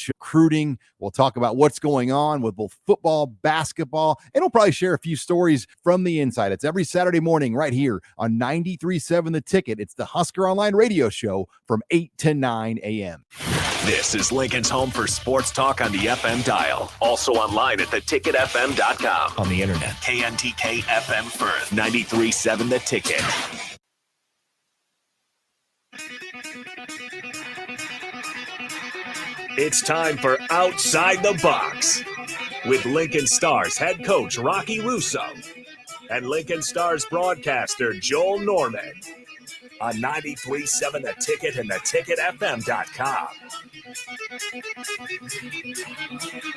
recruiting. We'll talk about what's going on with both football, basketball, and we'll probably share a few stories from the inside. It's every Saturday morning right here on 93.7 The Ticket. It's the Husker Online radio show from 8 to 9 a.m. This is Lincoln's home for sports talk on the FM dial. Also online at theticketfm.com. On the internet. KNTK FM Firth, 93.7 The Ticket. It's time for Outside the Box with Lincoln Stars head coach Rocky Russo and Lincoln Stars broadcaster Joel Norman on 93.7 The Ticket and theticketfm.com.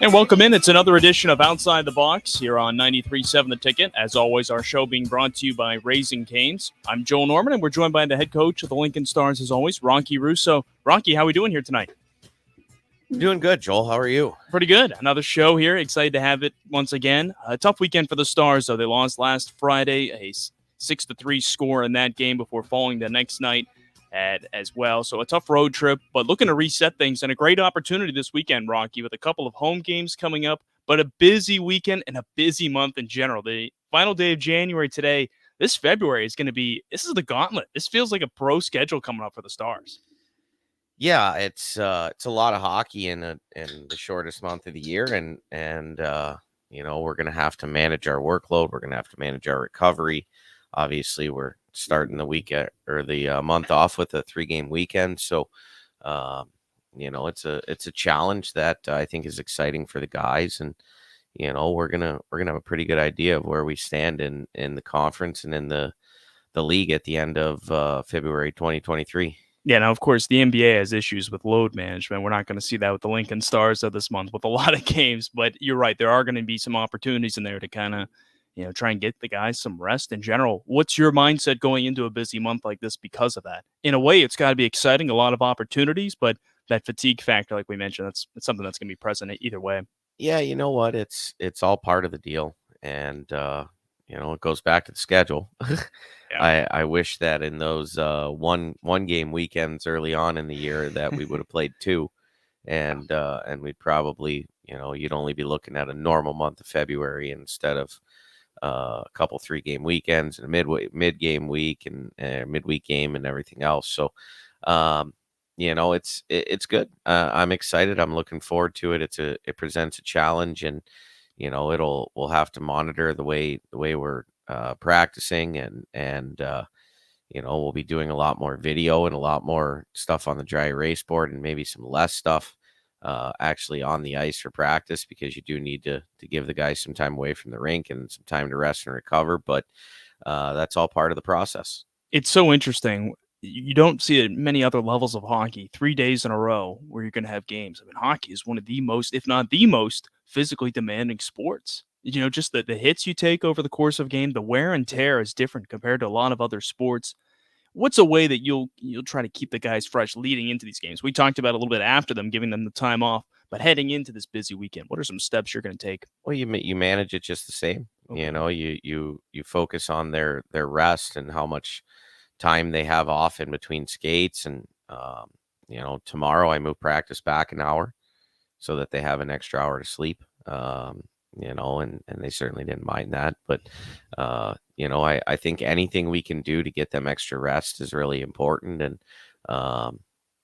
And welcome in. It's another edition of Outside the Box here on 93.7 The Ticket. As always, our show being brought to you by Raising Cane's. I'm Joel Norman, and we're joined by the head coach of the Lincoln Stars, as always, Rocky Russo. Rocky, how are we doing here tonight? Doing good, Joel. How are you? Pretty good. Another show here. Excited to have it once again. A tough weekend for the Stars, though. They lost last Friday, a 6-3 score in that game before falling the next night as well. So a tough road trip, but looking to reset things and a great opportunity this weekend, Rocky, with a couple of home games coming up, but a busy weekend and a busy month in general. The final day of January today, this February is going to be, this is the gauntlet. This feels like a pro schedule coming up for the Stars. Yeah, it's a lot of hockey in the shortest month of the year, and you know, we're going to have to manage our workload. We're going to have to manage our recovery. Obviously, we're starting the week or the month off with a 3-game weekend, so you know, it's a challenge that I think is exciting for the guys, and you know, we're gonna have a pretty good idea of where we stand in the conference and in the league at the end of February 2023. Yeah, now, of course, the NBA has issues with load management. We're not going to see that with the Lincoln Stars of this month with a lot of games, but you're right. There are going to be some opportunities in there to kind of, you know, try and get the guys some rest in general. What's your mindset going into a busy month like this because of that? In a way, it's got to be exciting, a lot of opportunities, but that fatigue factor, like we mentioned, it's something that's going to be present either way. Yeah, you know what? It's all part of the deal, and you know, it goes back to the schedule. Yeah. I wish that in those one game weekends early on in the year that we would have played 2, and we'd probably, you know, you'd only be looking at a normal month of February instead of a couple 3-game weekends and a mid-game week and midweek game and everything else. So, you know, it's good. I'm excited. I'm looking forward to it. It presents a challenge, and you know, we'll have to monitor the way we're practicing, and you know, we'll be doing a lot more video and a lot more stuff on the dry erase board, and maybe some less stuff actually on the ice for practice, because you do need to give the guys some time away from the rink and some time to rest and recover. But that's all part of the process. It's so interesting. You don't see it at many other levels of hockey, 3 days in a row where you're going to have games. I mean, hockey is one of the most, if not the most, physically demanding sports. You know, just the hits you take over the course of a game, the wear and tear is different compared to a lot of other sports. What's a way that you'll try to keep the guys fresh leading into these games? We talked about a little bit after them, giving them the time off, but heading into this busy weekend, what are some steps you're going to take? Well, you manage it just the same. Okay. You know, you focus on their rest and how much time they have off in between skates, and you know, tomorrow I move practice back an hour so that they have an extra hour to sleep. You know, and they certainly didn't mind that. But, you know, I think anything we can do to get them extra rest is really important. And,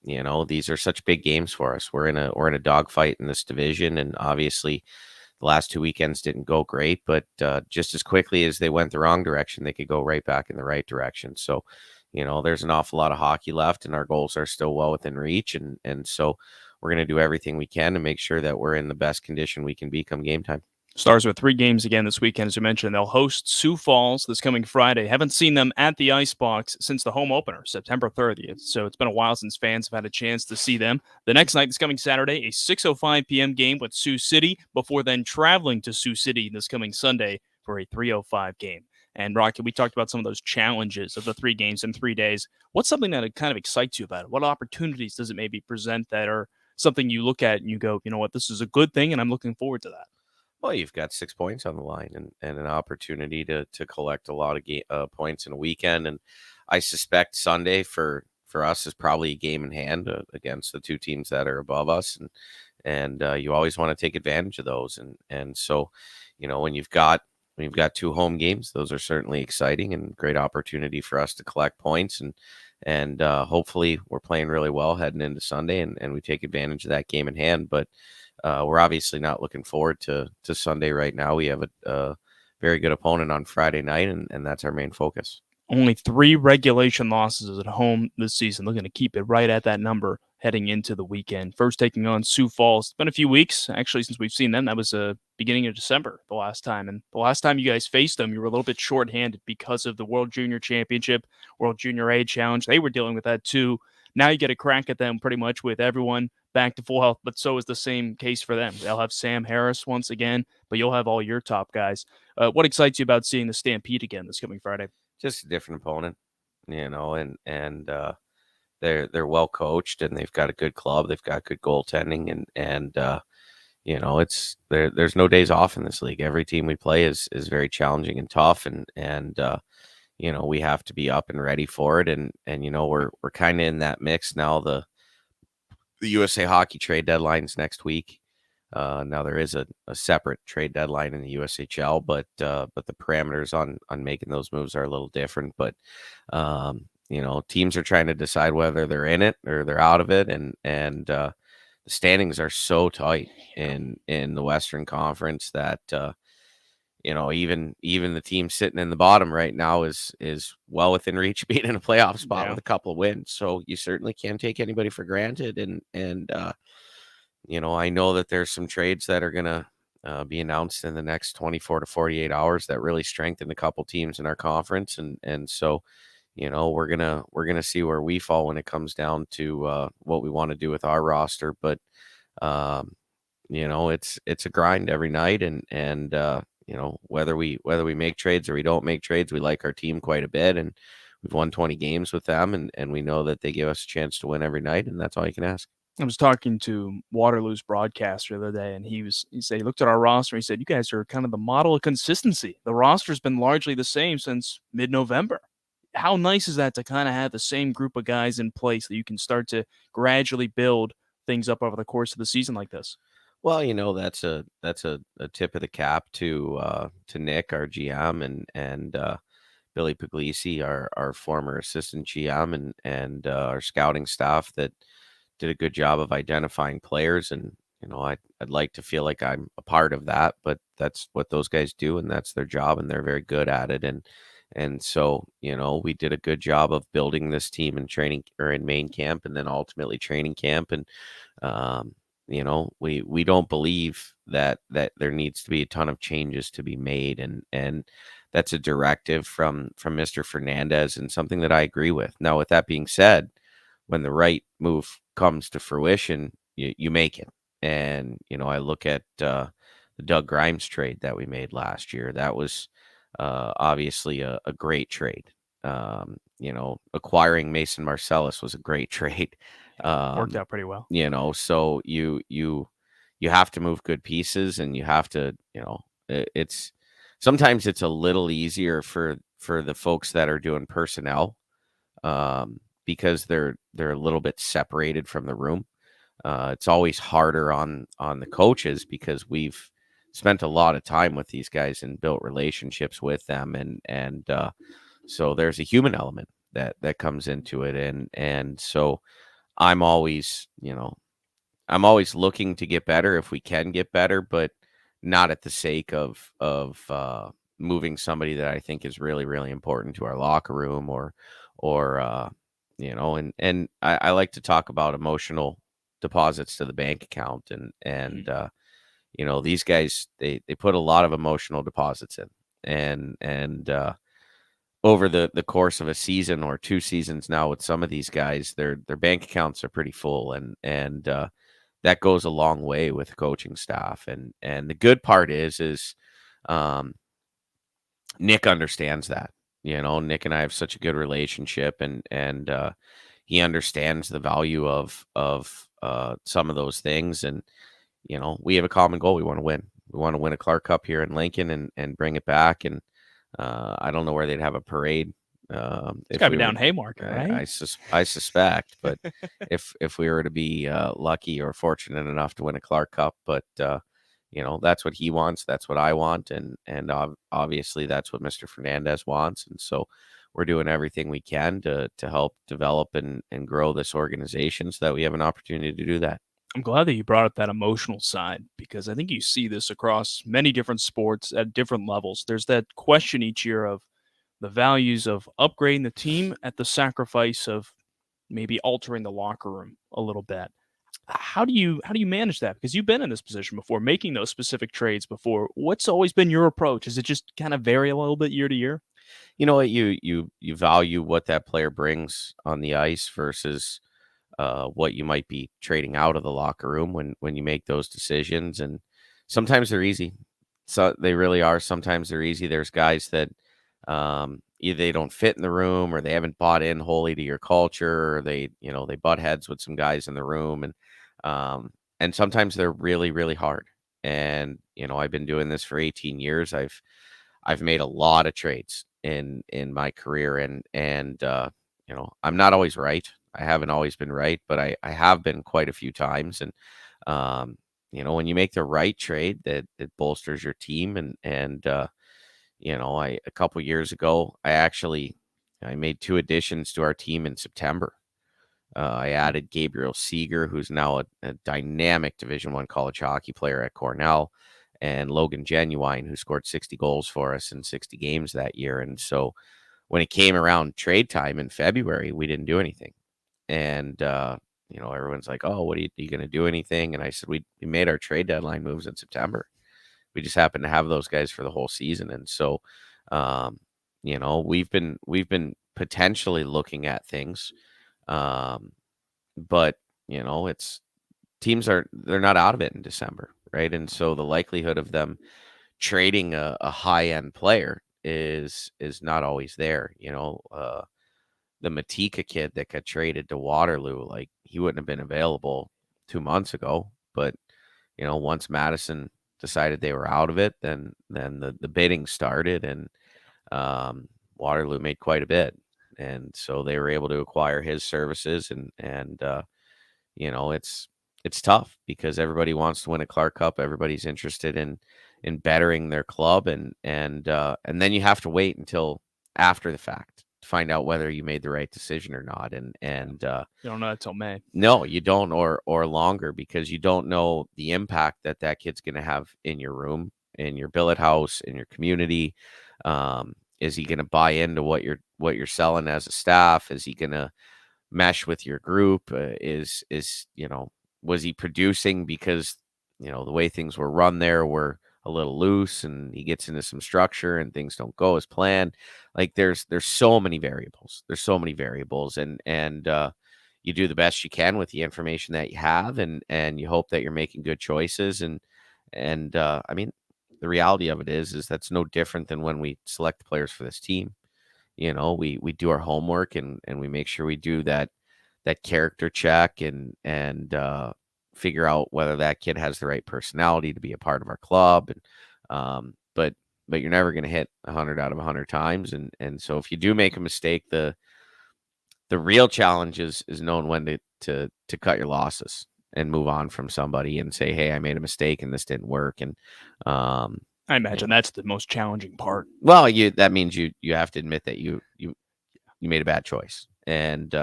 you know, these are such big games for us. We're in a dogfight in this division. And obviously the last 2 weekends didn't go great, but just as quickly as they went the wrong direction, they could go right back in the right direction. So, you know, there's an awful lot of hockey left, and our goals are still well within reach. And so we're going to do everything we can to make sure that we're in the best condition we can be come game time. Stars with 3 games again this weekend, as you mentioned. They'll host Sioux Falls this coming Friday. Haven't seen them at the Icebox since the home opener, September 30th. So it's been a while since fans have had a chance to see them. The next night, this coming Saturday, a 6:05 p.m. game with Sioux City, before then traveling to Sioux City this coming Sunday for a 3:05 game. And Rocky, we talked about some of those challenges of the 3 games in 3 days. What's something that kind of excites you about it? What opportunities does it maybe present that are something you look at and you go, you know what, this is a good thing, and I'm looking forward to that? Well, you've got 6 points on the line, and an opportunity to collect a lot of points in a weekend. And I suspect Sunday for us is probably a game in hand against the 2 teams that are above us. and you always want to take advantage of those. And so, when you've got 2 home games, those are certainly exciting and great opportunity for us to collect points, and hopefully we're playing really well heading into Sunday, and we take advantage of that game in hand. But we're obviously not looking forward to Sunday right now. We have a very good opponent on Friday night, and that's our main focus. Only 3 regulation losses at home this season. They're going to keep it right at that number heading into the weekend. First taking on Sioux Falls. It's been a few weeks, actually, since we've seen them. That was beginning of December the last time. And the last time you guys faced them, you were a little bit shorthanded because of the World Junior Championship, World Junior A Challenge. They were dealing with that too. Now you get a crack at them pretty much with everyone back to full health, but so is the same case for them. They'll have Sam Harris once again, but you'll have all your top guys. What excites you about seeing the Stampede again this coming Friday? Just a different opponent, and they're well coached, and they've got a good club. They've got good goaltending, and it's there's no days off in this league. Every team we play is very challenging and tough, and we have to be up and ready for it. And we're kind of in that mix now. The USA Hockey trade deadline's next week. Now there is a separate trade deadline in the USHL, but the parameters on making those moves are a little different. But teams are trying to decide whether they're in it or they're out of it, and the standings are so tight in the Western Conference that even the team sitting in the bottom right now is well within reach of being in a playoff spot with a couple of wins. So you certainly can't take anybody for granted, and I know that there's some trades that are going to be announced in the next 24 to 48 hours that really strengthen a couple teams in our conference. And so, we're going to see where we fall when it comes down to what we want to do with our roster. But, it's a grind every night. And whether we make trades or we don't make trades, we like our team quite a bit. And we've won 20 games with them, and we know that they give us a chance to win every night. And that's all you can ask. I was talking to Waterloo's broadcaster the other day, and he said he looked at our roster and he said, "You guys are kind of the model of consistency. The roster's been largely the same since mid-November." How nice is that to kind of have the same group of guys in place that you can start to gradually build things up over the course of the season like this? Well, that's a tip of the cap to Nick, our GM, and Billy Puglisi, our former assistant GM, and our scouting staff that did a good job of identifying players. And I'd like to feel like I'm a part of that, but that's what those guys do, and that's their job, and they're very good at it. And so we did a good job of building this team in training or in main camp, and then ultimately training camp. And we don't believe that there needs to be a ton of changes to be made, and that's a directive from Mr. Fernandez, and something that I agree with. Now, with that being said, when the right move comes to fruition, you make it. And I look at the Doug Grimes trade that we made last year. That was obviously a great trade. Acquiring Mason Marcellus was a great trade. Worked out pretty well. So you have to move good pieces, and you have to, it's sometimes it's a little easier for the folks that are doing personnel, because they're a little bit separated from the room. It's always harder on the coaches, because we've spent a lot of time with these guys and built relationships with them, and so there's a human element that comes into it, and so I'm always looking to get better if we can get better, but not at the sake of moving somebody that I think is really, really important to our locker room, or and I like to talk about emotional deposits to the bank account, and these guys, they put a lot of emotional deposits in, and over the course of a season or 2 seasons now with some of these guys, their bank accounts are pretty full, and that goes a long way with the coaching staff. And the good part is Nick understands that. Nick and I have such a good relationship, and he understands the value of some of those things. And we have a common goal. We want to win. We want to win a Clark Cup here in Lincoln and bring it back. And I don't know where they'd have a parade It's got to be down Haymarket, right? I suspect, but if we were to be lucky or fortunate enough to win a Clark Cup, but that's what he wants, that's what I want, and obviously that's what Mr. Fernandez wants, and so we're doing everything we can to help develop and grow this organization so that we have an opportunity to do that. I'm glad that you brought up that emotional side, because I think you see this across many different sports at different levels. There's that question each year of the values of upgrading the team at the sacrifice of maybe altering the locker room a little bit. How do you manage that? Because you've been in this position before, making those specific trades before. What's always been your approach? Is it just kind of vary a little bit year to year? You know what, you value what that player brings on the ice versus what you might be trading out of the locker room when you make those decisions. And sometimes they're easy. So they really are. Sometimes they're easy. There's guys that either they don't fit in the room, or they haven't bought in wholly to your culture, or they butt heads with some guys in the room. And sometimes they're really, really hard. And, I've been doing this for 18 years. I've made a lot of trades in my career, and I'm not always right. I haven't always been right, but I have been quite a few times. And, when you make the right trade, that bolsters your team. And a couple years ago, I made 2 additions to our team in September. I added Gabriel Seeger, who's now a dynamic Division I college hockey player at Cornell, and Logan Genuine, who scored 60 goals for us in 60 games that year. And so when it came around trade time in February, we didn't do anything. And, everyone's like, oh, what are you going to do anything? And I said, we made our trade deadline moves in September. We just happened to have those guys for the whole season. And so, we've been potentially looking at things. But it's teams they're not out of it in December. Right. And so the likelihood of them trading a high end player is not always there. The Matika kid that got traded to Waterloo, like, he wouldn't have been available 2 months ago. But, once Madison decided they were out of it, then the bidding started, and Waterloo made quite a bit. And so they were able to acquire his services, and it's tough because everybody wants to win a Clark Cup. Everybody's interested in bettering their club, and then you have to wait until after the fact to find out whether you made the right decision or not. And you don't know that till May. No, you don't, or longer, because you don't know the impact that kid's going to have in your room, in your billet house, in your community. Is he going to buy into what you're selling as a staff? Is he going to mesh with your group? Was he producing because the way things were run there were a little loose, and he gets into some structure and things don't go as planned? Like, there's so many variables. And you do the best you can with the information that you have, and you hope that you're making good choices. And I mean, the reality of it is that's no different than when we select players for this team. We do our homework, and we make sure we do that character check, and figure out whether that kid has the right personality to be a part of our club. And but you're never going to hit 100 out of 100 times. And so if you do make a mistake, the real challenge is knowing when to cut your losses and move on from somebody and say, hey, I made a mistake and this didn't work. And I imagine that's the most challenging part. Well, that means you have to admit that you made a bad choice. And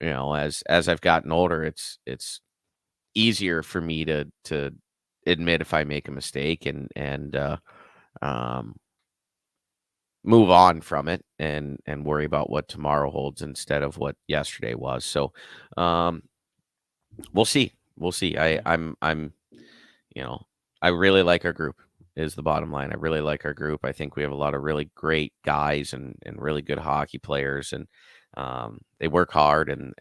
as I've gotten older, it's easier for me to admit if I make a mistake and move on from it and worry about what tomorrow holds instead of what yesterday was. So we'll see. I really like our group, is the bottom line. I really like our group. I think we have a lot of really great guys and really good hockey players, and they work hard, and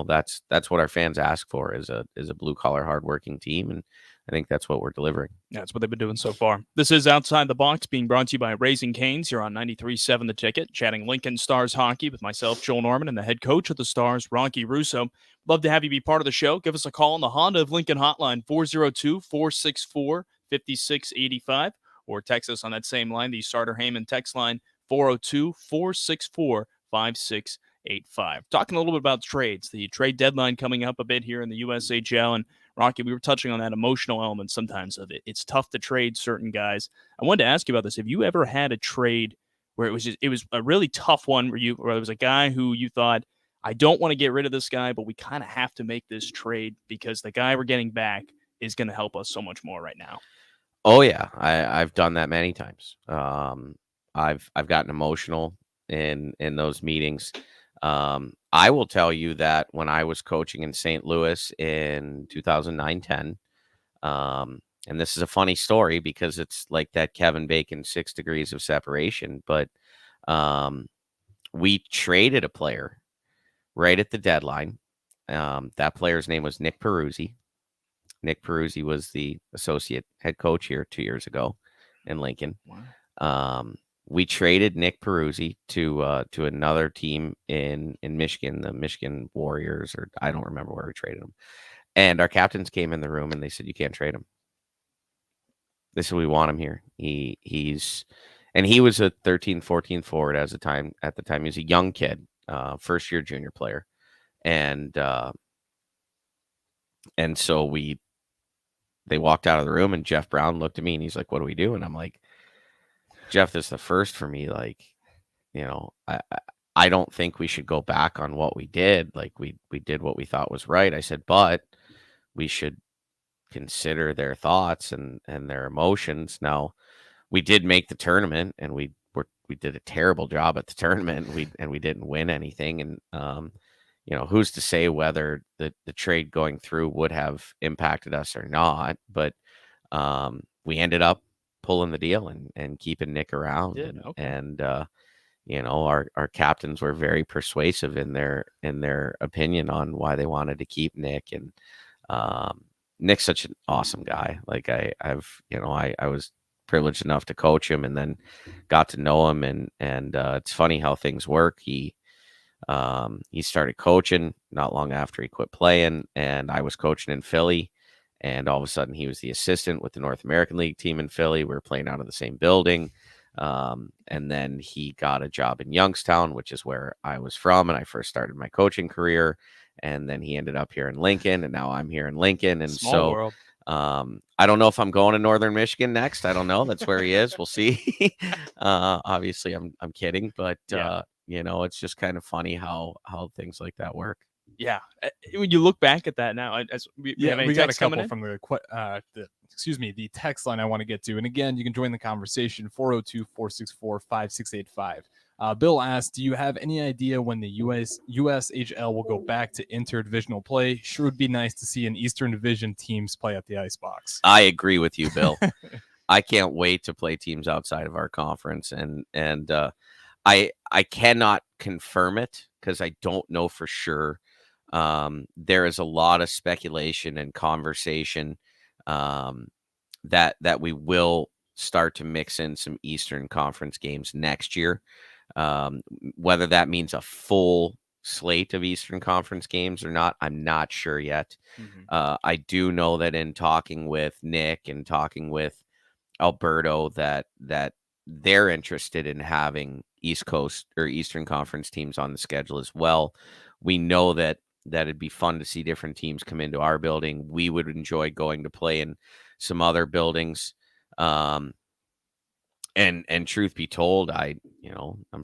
that's what our fans ask for, is a blue collar, hardworking team. And I think that's what we're delivering. Yeah, that's what they've been doing so far. This is Outside the Box, being brought to you by Raising Cane's. You're on 93.7 The Ticket, chatting Lincoln Stars hockey with myself, Joel Norman, and the head coach of the Stars, Rocky Russo. Love to have you be part of the show. Give us a call on the Honda of Lincoln hotline, 402-464-5685, or text us on that same line, the Starter Heyman text line, 402-464-5685. Talking a little bit about trades, the trade deadline coming up a bit here in the USHL. And Rocky, we were touching on that emotional element sometimes of it. It's tough to trade certain guys. I wanted to ask you about this. Have you ever had a trade where it was a really tough one where there was a guy who you thought, I don't want to get rid of this guy, but we kind of have to make this trade because the guy we're getting back is going to help us so much more right now? Oh yeah, I've done that many times. I've gotten emotional in those meetings. I will tell you that when I was coaching in St. Louis in 2009-10, and this is a funny story because it's like that Kevin Bacon 6 degrees of separation, but we traded a player right at the deadline. That player's name was Nick Peruzzi. Nick Peruzzi was the associate head coach here 2 years ago in Lincoln. Wow. We traded Nick Peruzzi to another team in Michigan, the Michigan Warriors, or I don't remember where we traded him. And our captains came in the room and they said, "You can't trade him." They said, "We want him here. He was a 13, 14 forward at the time. He was a young kid, first year junior player, and so they walked out of the room and Jeff Brown looked at me and he's like, "What do we do?" And I'm like, "Jeff, this is the first for me. Like, I don't think we should go back on what we did. Like we did what we thought was right." I said, "But we should consider their thoughts and their emotions." Now, we did make the tournament and we did a terrible job at the tournament. We didn't win anything. And, who's to say whether the trade going through would have impacted us or not, but we ended up pulling the deal and keeping Nick around. Our captains were very persuasive in their opinion on why they wanted to keep Nick. And Nick's such an awesome guy. Like I was privileged enough to coach him and then got to know him. And it's funny how things work. He started coaching not long after he quit playing, and I was coaching in Philly. And all of a sudden he was the assistant with the North American League team in Philly. We were playing out of the same building. And then he got a job in Youngstown, which is where I was from. And I first started my coaching career. And then he ended up here in Lincoln, and now I'm here in Lincoln. And Small world. I don't know if I'm going to Northern Michigan next. I don't know. That's where he is. We'll see. Obviously I'm kidding, but Yeah. it's just kind of funny how things like that work. Yeah. When you look back at that now, we have any we got a texts coming couple in? from the text line I want to get to. And again, you can join the conversation 402-464-5685. Bill asked, do you have any idea when the USHL will go back to interdivisional play? Sure would be nice to see an Eastern Division teams play at the Icebox. I agree with you, Bill. I can't wait to play teams outside of our conference. And I cannot confirm it because I don't know for sure. There is a lot of speculation and conversation that we will start to mix in some Eastern Conference games next year. Whether that means a full slate of Eastern Conference games or not, I'm not sure yet. Mm-hmm. I do know that in talking with Nick and talking with Alberto that they're interested in having East Coast or Eastern Conference teams on the schedule as well. We know that it'd be fun to see different teams come into our building. We would enjoy going to play in some other buildings. And truth be told, I'm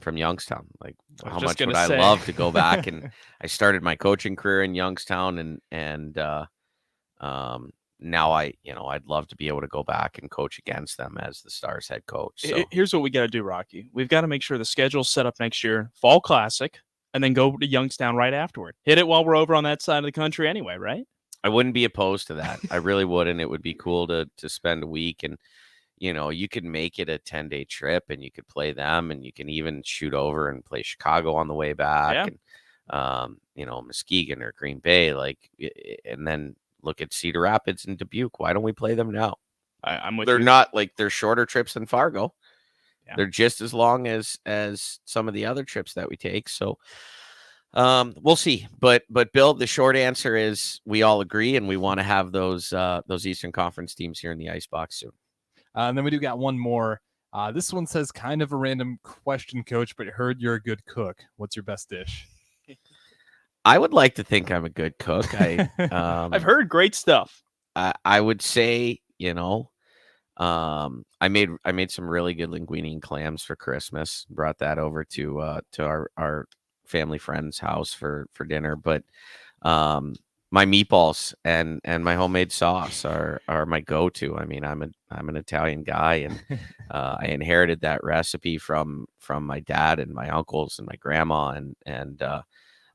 from Youngstown. Like, how much would I love to go back? And I started my coaching career in Youngstown, and now I'd love to be able to go back and coach against them as the Stars head coach. So Here's what we got to do, Rocky. We've got to make sure the schedule's set up next year, Fall Classic, and then go to Youngstown right afterward. Hit it while we're over on that side of the country anyway, right? I wouldn't be opposed to that. I really wouldn't. It would be cool to spend a week, and you could make it a 10-day trip and you could play them, and you can even shoot over and play Chicago on the way back. Yeah. And Muskegon or Green Bay, and then look at Cedar Rapids and Dubuque. Why don't we play them now? I'm with They're you. not they're shorter trips than Fargo. Yeah. They're just as long as some of the other trips that we take. So we'll see. But Bill, the short answer is we all agree, and we want to have those Eastern Conference teams here in the Icebox soon. And then we do got one more. This one says kind of a random question, Coach, but heard you're a good cook. What's your best dish? I would like to think I'm a good cook. I've heard great stuff. I would say, I made some really good linguine and clams for Christmas. Brought that over to our family friend's house for dinner. But my meatballs and my homemade sauce are my go-to. I mean, I'm an Italian guy, and I inherited that recipe from my dad and my uncles and my grandma, and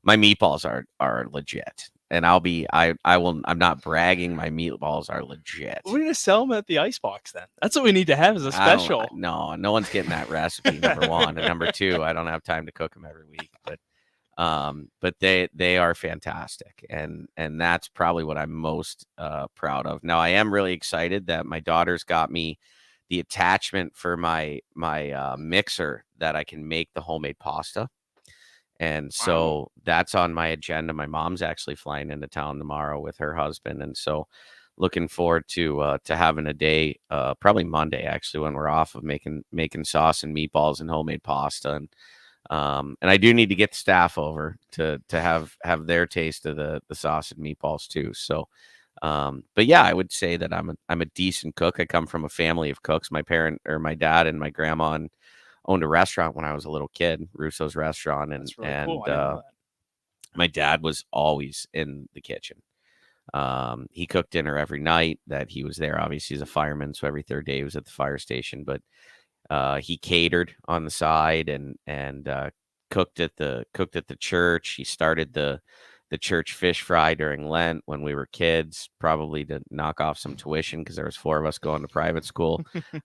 my meatballs are legit. And I'm not bragging. My meatballs are legit. We're going to sell them at the Icebox then. That's what we need to have as a special. No one's getting that recipe, number one. And number two, I don't have time to cook them every week, but they are fantastic. And that's probably what I'm most proud of. Now, I am really excited that my daughter's got me the attachment for my mixer that I can make the homemade pasta. And so that's on my agenda. My mom's actually flying into town tomorrow with her husband. And so looking forward to having a day, probably Monday, actually, when we're off, of making sauce and meatballs and homemade pasta. And I do need to get the staff over to have their taste of the sauce and meatballs too. So, but yeah, I would say that I'm a decent cook. I come from a family of cooks. My dad and my grandma owned a restaurant when I was a little kid, Russo's Restaurant. And, really cool. My dad was always in the kitchen. He cooked dinner every night that he was there. Obviously, he's a fireman, so every third day he was at the fire station, but he catered on the side and cooked at the church. He started the church fish fry during Lent when we were kids, probably to knock off some tuition because there was 4 of us going to private school.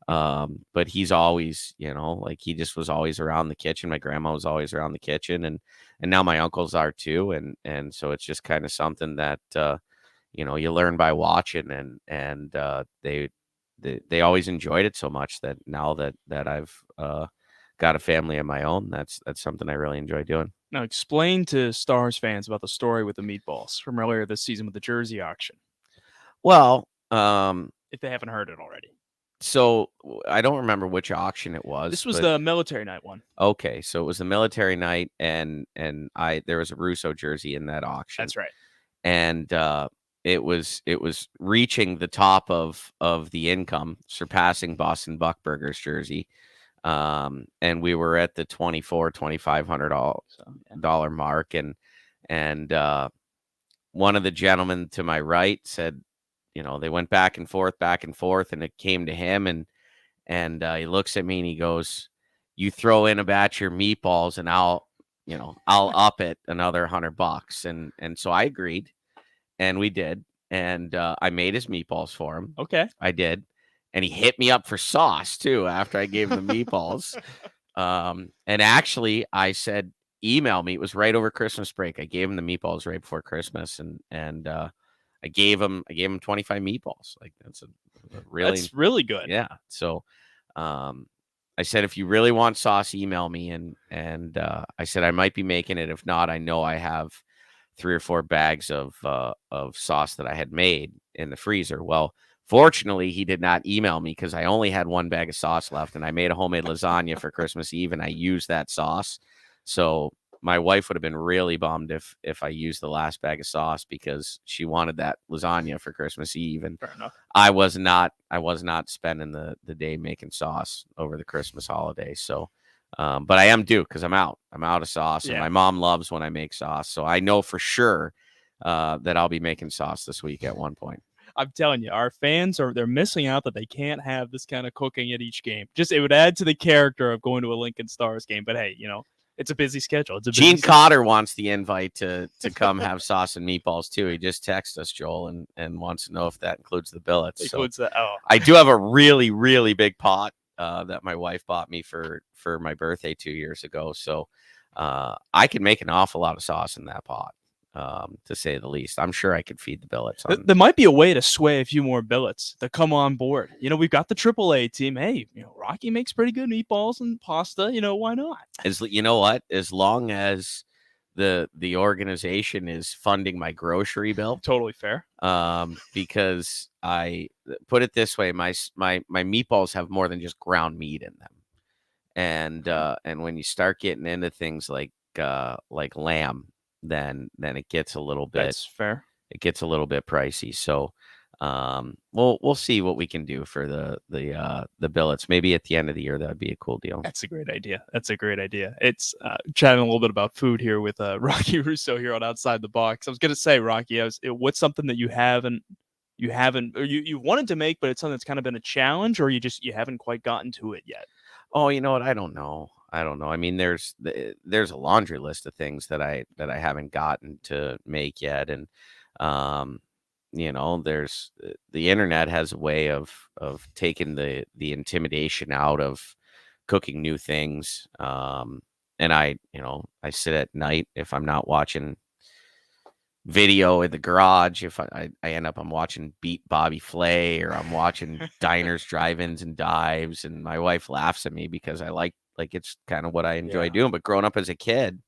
But he's always, he just was always around the kitchen. My grandma was always around the kitchen, and now my uncles are too. And so it's just kind of something that, you learn by watching, and they always enjoyed it so much that now that I've got a family of my own, that's something I really enjoy doing. Now, explain to Stars fans about the story with the meatballs from earlier this season with the jersey auction. Well, if they haven't heard it already. So I don't remember which auction it was. This was the military night one. Okay, so it was the military night, and there was a Russo jersey in that auction. That's right. And it was reaching the top of the income, surpassing Boston Buckburger's jersey. And we were at the $2,500 mark, and one of the gentlemen to my right said, they went back and forth, and it came to him, and he looks at me and he goes, "You throw in a batch of your meatballs, and I'll up it another $100." And so I agreed, and we did, and I made his meatballs for him. Okay, I did. And he hit me up for sauce too after I gave him the meatballs. And actually, I said, email me. It was right over Christmas break. I gave him the meatballs right before Christmas, and I gave him 25 meatballs. Like that's really good. Yeah. So I said, if you really want sauce, email me. And I said I might be making it. If not, I know I have 3 or 4 bags of sauce that I had made in the freezer. Well, fortunately, he did not email me because I only had 1 bag of sauce left, and I made a homemade lasagna for Christmas Eve, and I used that sauce. So my wife would have been really bummed if I used the last bag of sauce because she wanted that lasagna for Christmas Eve, and fair enough. I was not spending the day making sauce over the Christmas holiday. So, but I am due because I'm out of sauce, and my mom loves when I make sauce. So I know for sure that I'll be making sauce this week at one point. I'm telling you, our fans they're missing out that they can't have this kind of cooking at each game. Just it would add to the character of going to a Lincoln Stars game. But hey, it's a busy schedule. Gene Cotter wants the invite to come have sauce and meatballs too. He just texted us, Joel, and wants to know if that includes the billets. Includes that. Oh, I do have a really, really big pot that my wife bought me for my birthday 2 years ago. So I can make an awful lot of sauce in that pot. To say the least. I'm sure I could feed the billets. There might be a way to sway a few more billets to come on board. We've got the AAA team. Hey, Rocky makes pretty good meatballs and pasta. Why not? You know what? As long as the organization is funding my grocery bill. Totally fair. Because I put it this way, my meatballs have more than just ground meat in them, and when you start getting into things like lamb, then it gets a little bit. That's fair. It gets a little bit pricey. So we'll see what we can do for the billets. Maybe at the end of the year, that would be a cool deal. That's a great idea. It's chatting a little bit about food here with Rocky Russo here on Outside the Box. I was going to say, Rocky, what's something that you haven't, or you wanted to make, but it's something that's kind of been a challenge, or you haven't quite gotten to it yet? Oh, you know what? I don't know. I mean, there's a laundry list of things that I haven't gotten to make yet. And, there's the internet has a way of taking the intimidation out of cooking new things. And I sit at night, if I'm not watching video in the garage, if I end up, I'm watching Beat Bobby Flay, or I'm watching Diners, Drive-Ins, and Dives, and my wife laughs at me because I like it's kind of what I enjoy doing. But growing up as a kid,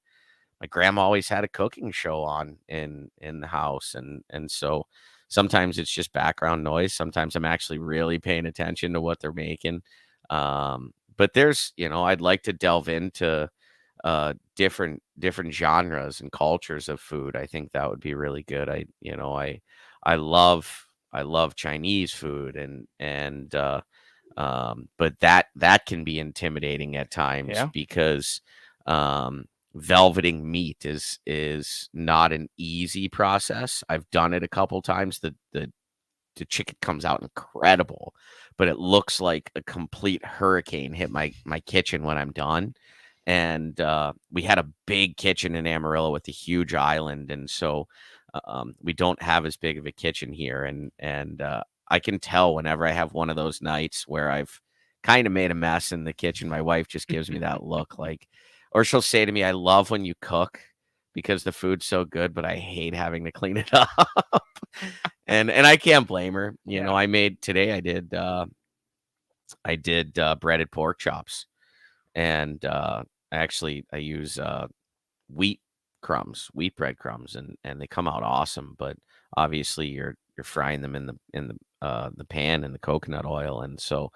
my grandma always had a cooking show on in the house, and so sometimes it's just background noise. Sometimes I'm actually really paying attention to what they're making. But there's, I'd like to delve into different genres and cultures of food. I think that would be really good. I love Chinese food, and but that can be intimidating at times, because velveting meat is not an easy process. I've done it a couple times. The chicken comes out incredible, but it looks like a complete hurricane hit my kitchen when I'm done. And we had a big kitchen in Amarillo with a huge island, and so we don't have as big of a kitchen here. And I can tell whenever I have one of those nights where I've kind of made a mess in the kitchen, my wife just gives me that look, or she'll say to me, "I love when you cook because the food's so good, but I hate having to clean it up." and I can't blame her. I made today. I did breaded pork chops, and actually I use wheat bread crumbs, and they come out awesome. But obviously you're frying them in the pan in the coconut oil, and so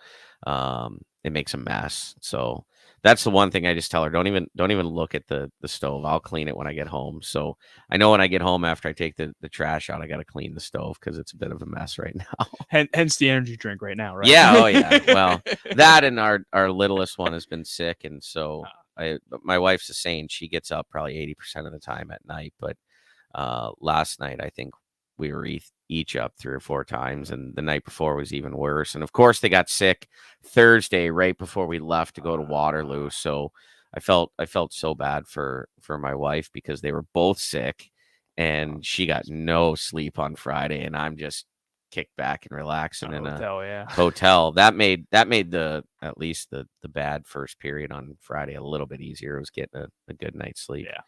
it makes a mess. So that's the one thing I just tell her, don't even look at the stove. I'll clean it when I get home. So I know when I get home after I take the trash out, I got to clean the stove because it's a bit of a mess right now. Hence the energy drink right now, right? Yeah. Oh yeah. Well, that, and our littlest one has been sick, and so my wife's the same. She gets up probably 80% of the time at night, but last night I think we were each up 3 or 4 times, and the night before was even worse. And of course they got sick Thursday right before we left to go to Waterloo. So I felt so bad for my wife because they were both sick, and she got no sleep on Friday, and I'm just kicked back and relaxing in a hotel. That made at least the bad first period on Friday a little bit easier. It was getting a good night's sleep. Yeah.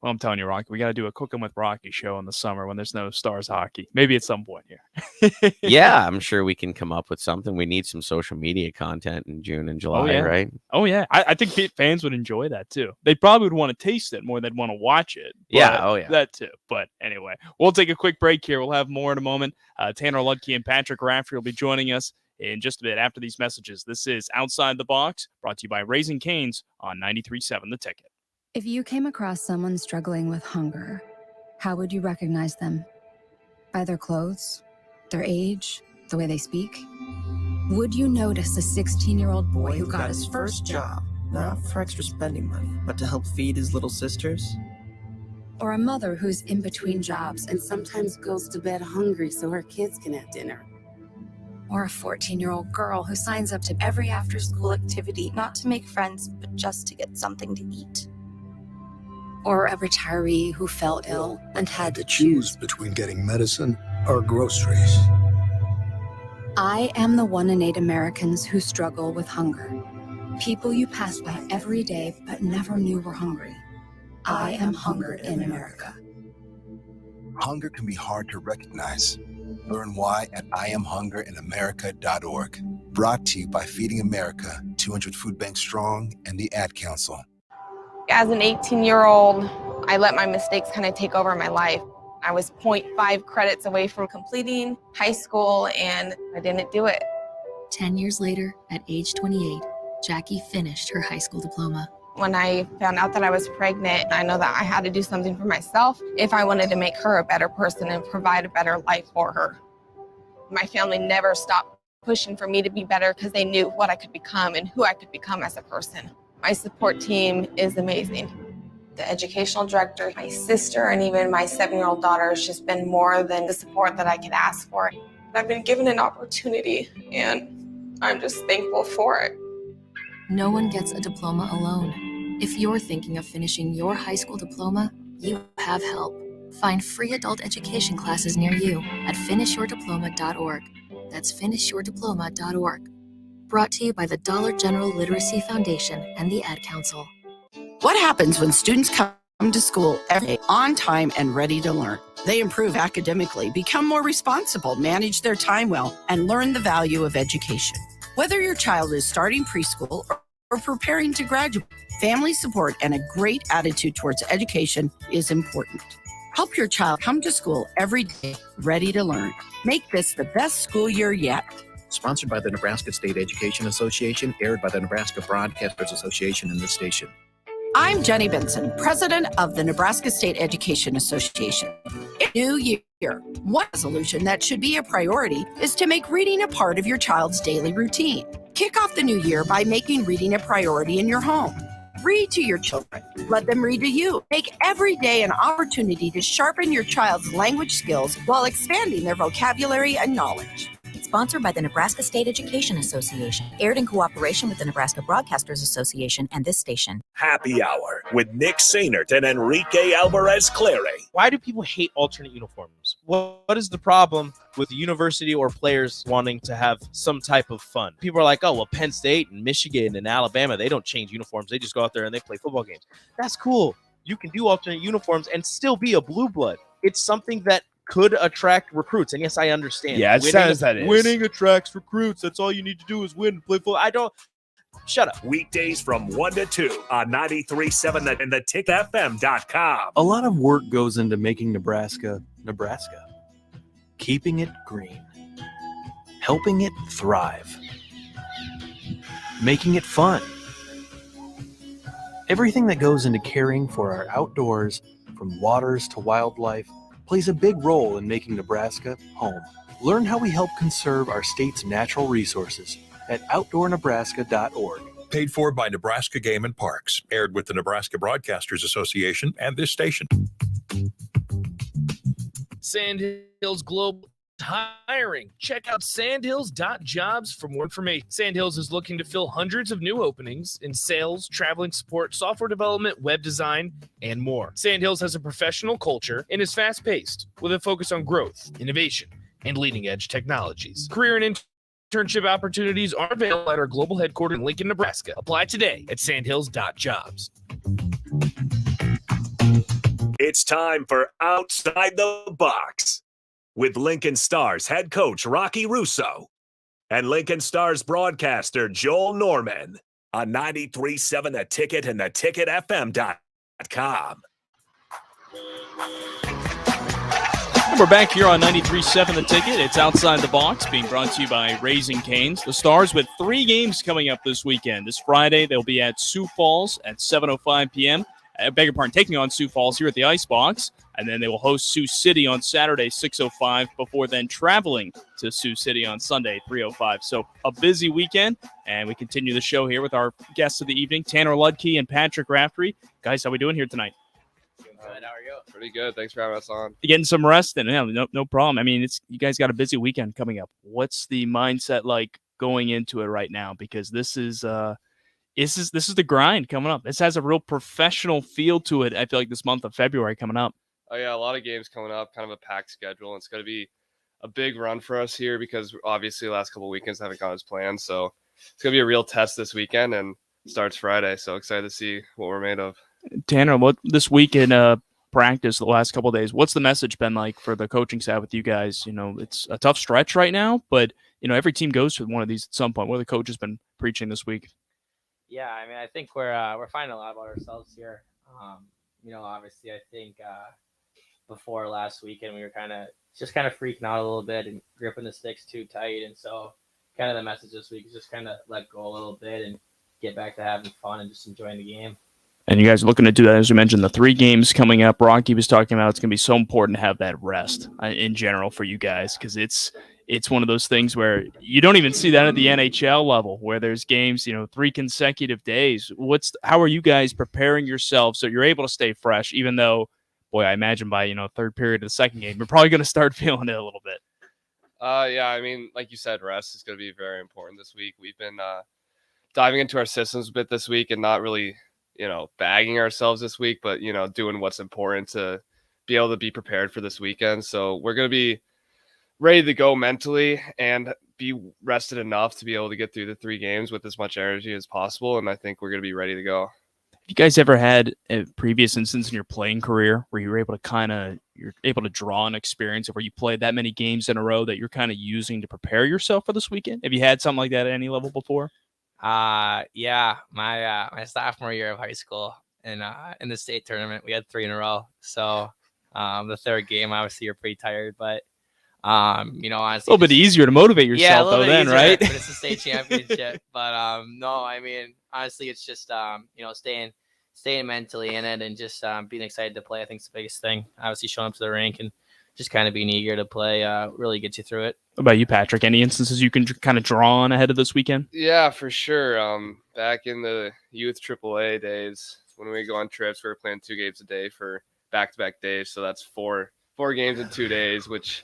Well, I'm telling you, Rocky, we got to do a Cooking with Rocky show in the summer when there's no Stars hockey. Maybe at some point here. Yeah, I'm sure we can come up with something. We need some social media content in June and July, right? Oh, yeah. I think fans would enjoy that, too. They probably would want to taste it more than they'd want to watch it. Yeah, oh, yeah. That, too. But anyway, we'll take a quick break here. We'll have more in a moment. Tanner Ludke and Patrick Rafferty will be joining us in just a bit after these messages. This is Outside the Box, brought to you by Raising Cane's on 93.7 The Ticket. If you came across someone struggling with hunger, how would you recognize them? By their clothes, their age, the way they speak? Would you notice a 16-year-old boy who got his first job, not for extra spending money, but to help feed his little sisters? or a mother who's in between jobs and sometimes goes to bed hungry so her kids can have dinner? or a 14-year-old girl who signs up to every after-school activity not to make friends, but just to get something to eat? Or a retiree who fell ill and had to choose between getting medicine or groceries. I am the 1 in 8 Americans who struggle with hunger. People you pass by every day but never knew were hungry. I am hungered in America. Hunger can be hard to recognize. Learn why at IamHungerInAmerica.org. Brought to you by Feeding America, 200 Food Banks Strong, and the Ad Council. As an 18-year-old, I let my mistakes kind of take over my life. I was 0.5 credits away from completing high school, and I didn't do it. 10 years later, at age 28, Jackie finished her high school diploma. When I found out that I was pregnant, I know that I had to do something for myself if I wanted to make her a better person and provide a better life for her. My family never stopped pushing for me to be better because they knew what I could become and who I could become as a person. My support team is amazing. The educational director, my sister, and even my 7-year-old daughter has just been more than the support that I could ask for. I've been given an opportunity, and I'm just thankful for it. No one gets a diploma alone. If you're thinking of finishing your high school diploma, you have help. Find free adult education classes near you at finishyourdiploma.org. That's finishyourdiploma.org. Brought to you by the Dollar General Literacy Foundation and the Ad Council. What happens when students come to school every day on time and ready to learn? They improve academically, become more responsible, manage their time well, and learn the value of education. Whether your child is starting preschool or preparing to graduate, family support and a great attitude towards education is important. Help your child come to school every day ready to learn. Make this the best school year yet. Sponsored by the Nebraska State Education Association, aired by the Nebraska Broadcasters Association and this station. I'm Jenny Benson, president of the Nebraska State Education Association. New year, one resolution that should be a priority is to make reading a part of your child's daily routine. Kick off the new year by making reading a priority in your home. Read to your children. Let them read to you. Make every day an opportunity to sharpen your child's language skills while expanding their vocabulary and knowledge. Sponsored by the Nebraska State Education Association, aired in cooperation with the Nebraska Broadcasters Association and this station. Happy Hour with Nick Sainert and Enrique Alvarez Clary. Why do people hate alternate uniforms? What is the problem with the university or players wanting to have some type of fun? People are like, oh, well, Penn State and Michigan and Alabama, they don't change uniforms. They just go out there and they play football games. That's cool. You can do alternate uniforms and still be a blue blood. It's something that could attract recruits. And yes, I understand. Yeah, it says that is. Winning attracts recruits. That's all you need to do is win and play football. Shut up. Weekdays from 1 to 2 on 93.7 and thetickfm.com. A lot of work goes into making Nebraska, Nebraska. Keeping it green. Helping it thrive. Making it fun. Everything that goes into caring for our outdoors, from waters to wildlife, plays a big role in making Nebraska home. Learn how we help conserve our state's natural resources at outdoornebraska.org. Paid for by Nebraska Game and Parks. Aired with the Nebraska Broadcasters Association and this station. Sandhills Global Hiring. Check out sandhills.jobs for more information. Sandhills is looking to fill hundreds of new openings in sales, traveling support, software development, web design, and more. Sandhills has a professional culture and is fast-paced with a focus on growth, innovation, and leading-edge technologies. Career and internship opportunities are available at our global headquarters in Lincoln, Nebraska. Apply today at sandhills.jobs. It's time for Outside the Box with Lincoln Stars head coach Rocky Russo and Lincoln Stars broadcaster Joel Norman on 93.7 The Ticket and theticketfm.com. We're back here on 93.7 The Ticket. It's Outside the Box, being brought to you by Raising Cane's. The Stars with 3 games coming up this weekend. This Friday, they'll be at Sioux Falls at 7:05 p.m. I beg your pardon, taking on Sioux Falls here at the Icebox. And then they will host Sioux City on Saturday, 6:05, before then traveling to Sioux City on Sunday, 3:05. So a busy weekend, and we continue the show here with our guests of the evening, Tanner Ludke and Patrick Raftery. Guys, how we doing here tonight? Good. How are you? Pretty good. Thanks for having us on. You getting some rest? And yeah, no problem. I mean, you guys got a busy weekend coming up. What's the mindset like going into it right now? Because this is the grind coming up. This has a real professional feel to it. I feel like this month of February coming up. Oh, yeah, a lot of games coming up, kind of a packed schedule. And it's going to be a big run for us here because obviously the last couple of weekends haven't gone as planned. So it's going to be a real test this weekend and starts Friday. So excited to see what we're made of. Tanner, what this week in practice the last couple of days, what's the message been like for the coaching staff with you guys? You know, it's a tough stretch right now, but, you know, every team goes through one of these at some point. What have the coaches been preaching this week? Yeah, I mean, I think we're finding a lot about ourselves here. Obviously, I think before last weekend we were kind of freaking out a little bit and gripping the sticks too tight, and so kind of the message this week is just kind of let go a little bit and get back to having fun and just enjoying the game. And you guys are looking to do that, as you mentioned, the 3 games coming up. Rocky was talking about it's going to be so important to have that rest in general for you guys, because it's one of those things where you don't even see that at the NHL level, where there's games, 3 consecutive days. How are you guys preparing yourselves so you're able to stay fresh, even though, boy, I imagine by, third period of the second game, you're probably going to start feeling it a little bit. Yeah, I mean, like you said, rest is going to be very important this week. We've been diving into our systems a bit this week and not really, bagging ourselves this week, but, doing what's important to be able to be prepared for this weekend. So we're going to be ready to go mentally and be rested enough to be able to get through the 3 games with as much energy as possible. And I think we're going to be ready to go. Have you guys ever had a previous instance in your playing career where you're able to draw an experience of where you played that many games in a row that you're kind of using to prepare yourself for this weekend? Have you had something like that at any level before? Yeah, my sophomore year of high school in the state tournament, we had 3 in a row. So the third game, obviously, you're pretty tired, but honestly, a little bit easier to motivate yourself though, then, easier, right? But it's a state championship. But no, I mean, honestly, it's just staying mentally in it and just being excited to play. I think it's the biggest thing. Obviously, showing up to the rink and just kind of being eager to play really gets you through it. What about you, Patrick? Any instances you can kind of draw on ahead of this weekend? Yeah, for sure. Back in the youth AAA days, when we go on trips, we were playing 2 games a day for back-to-back days. So that's four games in 2 days, which,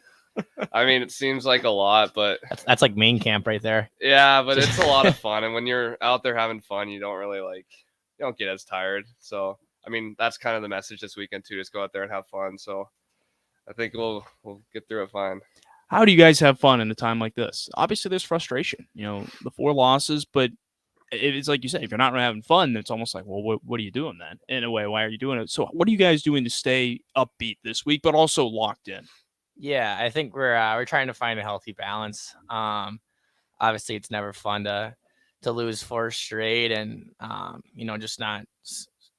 I mean, it seems like a lot, but that's like main camp right there. Yeah, but it's a lot of fun. And when you're out there having fun, you don't get as tired. So, I mean, that's kind of the message this weekend too. Just go out there and have fun. So I think we'll get through it fine. How do you guys have fun in a time like this? Obviously, there's frustration, the 4 losses, but it's like you said, if you're not having fun, it's almost like, well, what are you doing then? In a way, why are you doing it? So what are you guys doing to stay upbeat this week, but also locked in? Yeah, I think we're trying to find a healthy balance. Obviously, it's never fun to lose 4 straight and, just not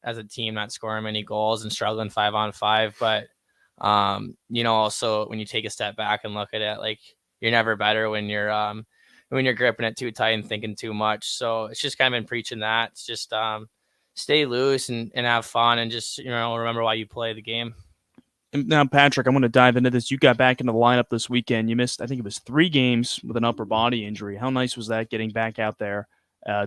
as a team, not scoring many goals and struggling 5-on-5. But, also when you take a step back and look at it, like you're never better when you're gripping it too tight and thinking too much. So it's just kind of been preaching that. It's just stay loose and have fun and just, remember why you play the game. And now, Patrick, I want to dive into this. You got back into the lineup this weekend. You missed, I think it was 3 games with an upper body injury. How nice was that getting back out there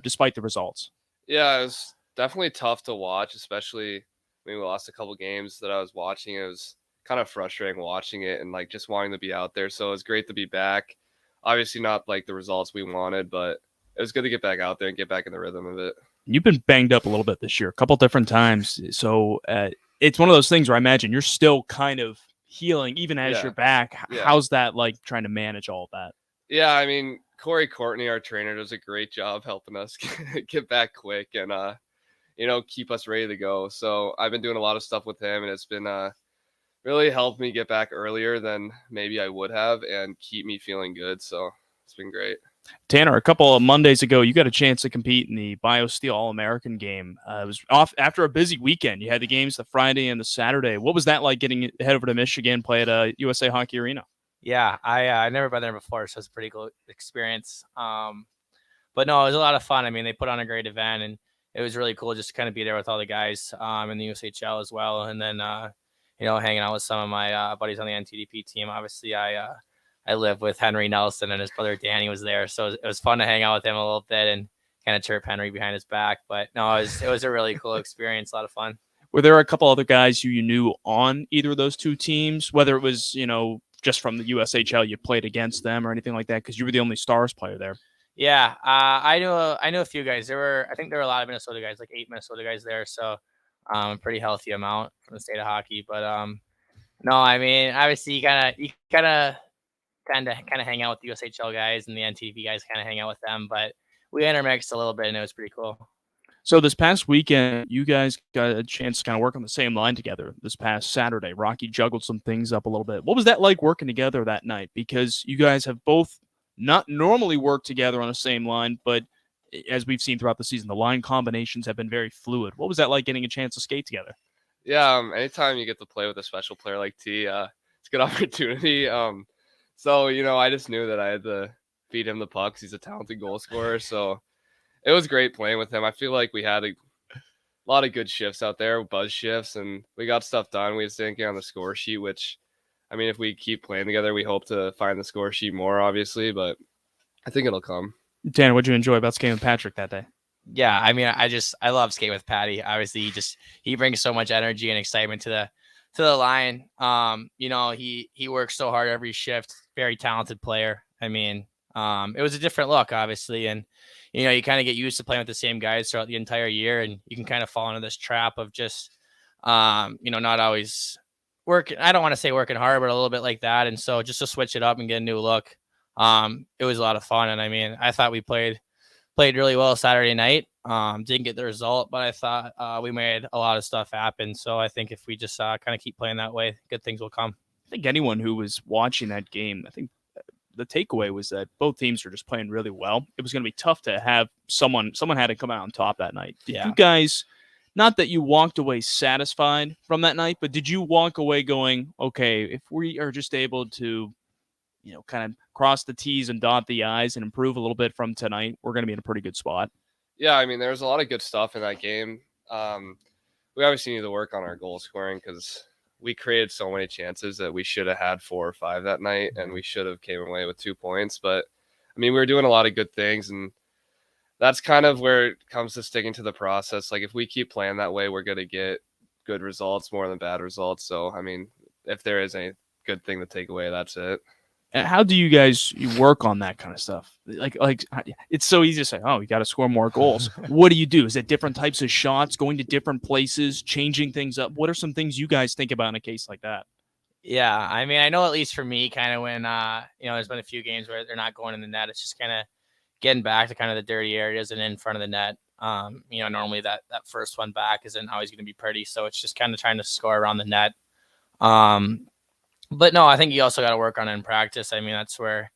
despite the results? Yeah, it was definitely tough to watch, especially when we lost a couple games that I was watching. It was kind of frustrating watching it and just wanting to be out there. So it was great to be back. Obviously not the results we wanted, but it was good to get back out there and get back in the rhythm of it. You've been banged up a little bit this year, a couple different times. So it's one of those things where I imagine you're still kind of healing even as you're back. Yeah. How's that like trying to manage all of that? Yeah, I mean, Corey Courtney, our trainer, does a great job helping us get back quick and, keep us ready to go. So I've been doing a lot of stuff with him, and it's been really helped me get back earlier than maybe I would have and keep me feeling good. So it's been great. Tanner, a couple of Mondays ago, you got a chance to compete in the BioSteel All-American game. It was off after a busy weekend. You had the games the Friday and the Saturday. What was that like getting head over to Michigan, play at USA Hockey Arena? Yeah, I never been there before, so it's a pretty cool experience. But no, it was a lot of fun. I mean, they put on a great event, and it was really cool just to kind of be there with all the guys in the USHL as well. And then, hanging out with some of my buddies on the NTDP team. Obviously, I live with Henry Nelson, and his brother Danny was there. So it was fun to hang out with him a little bit and kind of chirp Henry behind his back. But no, it was a really cool experience, a lot of fun. Were there a couple other guys you knew on either of those 2 teams, whether it was, just from the USHL you played against them or anything like that? Because you were the only Stars player there. Yeah, I knew a few guys. I think there were a lot of Minnesota guys, like 8 Minnesota guys there. So a pretty healthy amount from the state of hockey. But no, I mean, obviously you kind of hang out with the USHL guys, and the NTDP guys kind of hang out with them. But we intermixed a little bit, and it was pretty cool. So this past weekend, you guys got a chance to kind of work on the same line together this past Saturday. Rocky juggled some things up a little bit. What was that like working together that night? Because you guys have both not normally worked together on the same line, but as we've seen throughout the season, the line combinations have been very fluid. What was that like getting a chance to skate together? Yeah, anytime you get to play with a special player like T, it's a good opportunity. So, I just knew that I had to feed him the pucks. He's a talented goal scorer, so it was great playing with him. I feel like we had a lot of good shifts out there, buzz shifts, and we got stuff done. We just didn't get on the score sheet, which, if we keep playing together, we hope to find the score sheet more, obviously, but I think it'll come. Tanner, what'd you enjoy about skating with Patrick that day? Yeah, I love skating with Patty. Obviously, he brings so much energy and excitement to the line. He works so hard every shift. Very talented player. It was a different look, obviously, and you kind of get used to playing with the same guys throughout the entire year, and you can kind of fall into this trap of just not always working. I don't want to say working hard, but a little bit like that. And so just to switch it up and get a new look, it was a lot of fun. And I thought we played really well Saturday night. Didn't get the result, but I thought we made a lot of stuff happen. So I think if we just kind of keep playing that way, good things will come. I think anyone who was watching that game, I think the takeaway was that both teams were just playing really well. It was going to be tough to have someone had to come out on top that night. Did you guys, not that you walked away satisfied from that night, but did you walk away going, okay, if we are just able to, kind of cross the T's and dot the I's and improve a little bit from tonight, we're going to be in a pretty good spot? Yeah, there was a lot of good stuff in that game. We obviously need to work on our goal scoring because we created so many chances that we should have had 4 or 5 that night, and we should have came away with 2 points. But, we were doing a lot of good things, and that's kind of where it comes to sticking to the process. Like, if we keep playing that way, we're going to get good results more than bad results. So, if there is a good thing to take away, that's it. And how do you guys work on that kind of stuff? Like it's so easy to say, oh, you got to score more goals. What do you do? Is it different types of shots, going to different places, changing things up? What are some things you guys think about in a case like that? Yeah, I know at least for me, kind of when, there's been a few games where they're not going in the net. It's just kind of getting back to kind of the dirty areas and in front of the net. Normally that first one back isn't always going to be pretty. So it's just kind of trying to score around the net. But no, I think you also got to work on it in practice. That's where,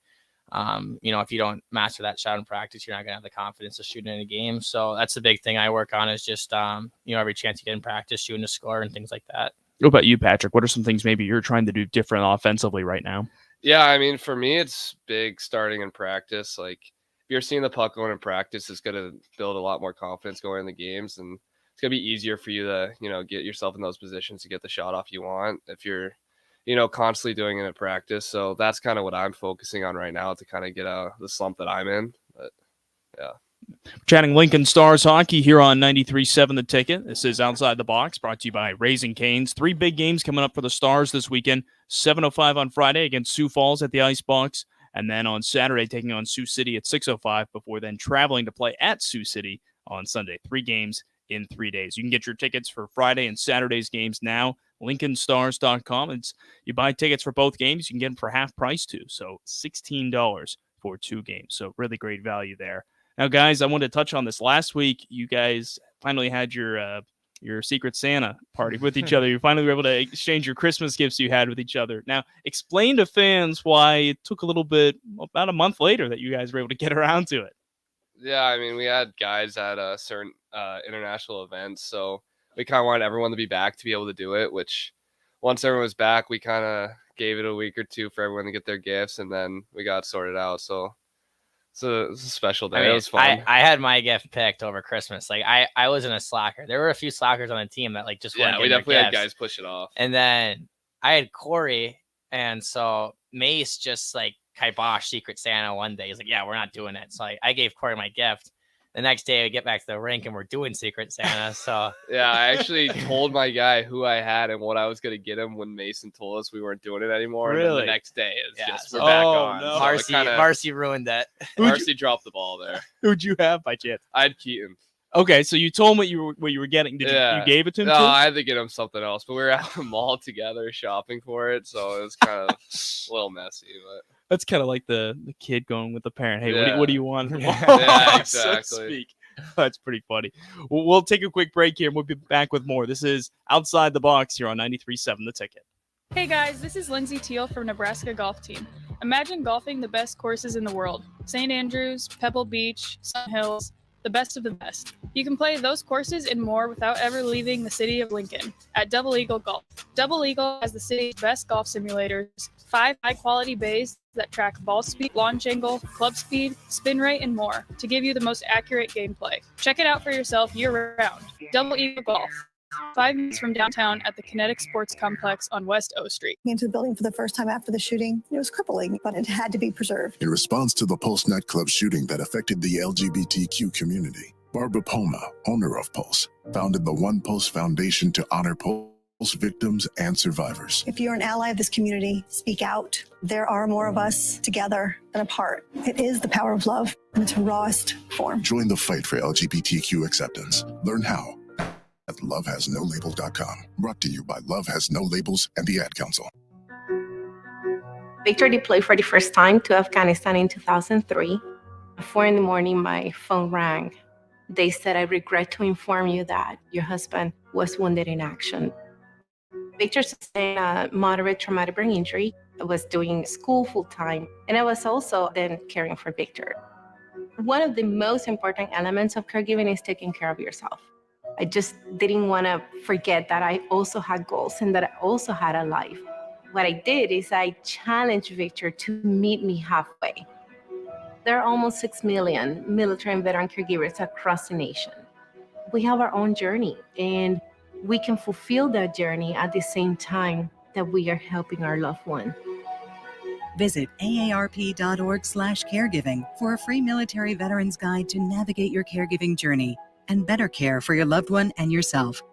if you don't master that shot in practice, you're not going to have the confidence to shoot in a game. So that's the big thing I work on is just, every chance you get in practice, shooting a score and things like that. What about you, Patrick? What are some things maybe you're trying to do different offensively right now? Yeah, for me, it's big starting in practice. Like, if you're seeing the puck going in practice, it's going to build a lot more confidence going in the games. And it's going to be easier for you to, get yourself in those positions to get the shot off you want if you're, constantly doing it in practice. So that's kind of what I'm focusing on right now to kind of get out of the slump that I'm in. But yeah. Chatting Lincoln Stars hockey here on 93.7 The Ticket. This is Outside the Box, brought to you by Raising Cane's. 3 big games coming up for the Stars this weekend. 7:05 on Friday against Sioux Falls at the Icebox. And then on Saturday, taking on Sioux City at 6:05 before then traveling to play at Sioux City on Sunday. 3 games in 3 days. You can get your tickets for Friday and Saturday's games now. LincolnStars.com. You buy tickets for both games, you can get them for half price too. So $16 for 2 games. So really great value there. Now, guys, I wanted to touch on this. Last week, you guys finally had your Secret Santa party with each other. You finally were able to exchange your Christmas gifts you had with each other. Now, explain to fans why it took a little bit, about a month later, that you guys were able to get around to it. Yeah, we had guys at certain international events, so we kind of wanted everyone to be back to be able to do it, which once everyone was back, we kind of gave it a week or 2 for everyone to get their gifts, and then we got sorted out. So it's a special day. It was fun. I had my gift picked over Christmas. Like I wasn't a slacker. There were a few slackers on the team that just we definitely had guys push it off. And then I had Corey, and so Mace just kibosh Secret Santa one day. He's like, yeah, we're not doing it. So I gave Corey my gift. The next day we get back to the rink and we're doing Secret Santa. So yeah, I actually told my guy who I had and what I was going to get him when Mason told us we weren't doing it anymore. Really? And then the next day we're back on. No. Marcy ruined that. Marcy dropped the ball there. Who'd you have by chance? I had Keaton. Okay, so you told him what you were getting. You gave it to him? No, I had to get him something else, but we were at the mall together shopping for it, so it was kind of a little messy. But that's kind of like the kid going with the parent. Hey, yeah. what do you want? Yeah, exactly. So to speak. That's pretty funny. We'll take a quick break here, and we'll be back with more. This is Outside the Box here on 93.7 The Ticket. Hey guys, this is Lindsay Teal from Nebraska Golf Team. Imagine golfing the best courses in the world: St. Andrews, Pebble Beach, Sun Hills. the best of the best. You can play those courses and more without ever leaving the city of Lincoln at Double Eagle Golf. Double Eagle has the city's best golf simulators, 5 high-quality bays that track ball speed, launch angle, club speed, spin rate, and more to give you the most accurate gameplay. Check it out for yourself year-round. Double Eagle Golf. 5 minutes from downtown at the Kinetic Sports Complex on West O Street. Came to the building for the first time after the shooting. It was crippling, but it had to be preserved. In response to the Pulse nightclub shooting that affected the LGBTQ community, Barbara Poma, owner of Pulse, founded the One Pulse Foundation to honor Pulse victims and survivors. If you're an ally of this community, speak out. There are more of us together than apart. It is the power of love in its rawest form. Join the fight for LGBTQ acceptance. Learn how at lovehasnolabel.com. Brought to you by Love Has No Labels and the Ad Council. Victor deployed for the first time to Afghanistan in 2003. At 4 a.m, my phone rang. They said, "I regret to inform you that your husband was wounded in action." Victor sustained a moderate traumatic brain injury. I was doing school full-time, and I was also then caring for Victor. One of the most important elements of caregiving is taking care of yourself. I just didn't want to forget that I also had goals and that I also had a life. What I did is I challenged Victor to meet me halfway. There are almost 6 million military and veteran caregivers across the nation. We have our own journey, and we can fulfill that journey at the same time that we are helping our loved one. Visit aarp.org/caregiving for a free military veterans guide to navigate your caregiving journey and better care for your loved one and yourself.